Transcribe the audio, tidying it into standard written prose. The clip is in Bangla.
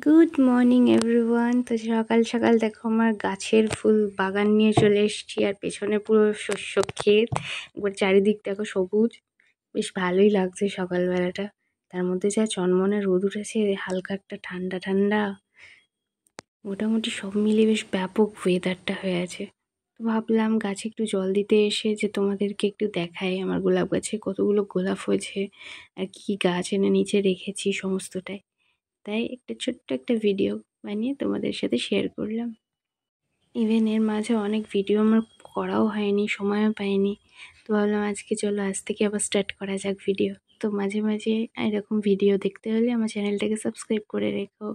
Good morning everyone. তো সকাল সকাল দেখো আমার গাছের ফুল বাগান নিয়ে চলে এসেছি, আর পেছনে পুরো শস্য ক্ষেত। একবার চারিদিক দেখো সবুজ, বেশ ভালোই লাগছে সকালবেলাটা। তার মধ্যে যা চনমনে রোদ উঠেছে, হালকা একটা ঠান্ডা ঠান্ডা, মোটামুটি সব মিলিয়ে বেশ ব্যাপক ওয়েদারটা হয়ে আছে। তো ভাবলাম গাছে একটু জল দিতে এসে যে তোমাদেরকে একটু দেখাই আমার গোলাপ গাছে কতগুলো গোলাপ হয়েছে, আর কি কি গাছ এনে নিচে রেখেছি সমস্তটাই। তাই একটা ছোট্ট একটা ভিডিও বানিয়ে তোমাদের সাথে শেয়ার করলাম। ইভেন এর মাঝে অনেক ভিডিও আমার করাও হয়নি, সময়ও পাইনি। তো ভাবলাম আজকে চলো আজ থেকে আবার স্টার্ট করা যাক ভিডিও। তো মাঝে মাঝে এরকম ভিডিও দেখতে হলে আমার চ্যানেলটাকে সাবস্ক্রাইব করে রেখো।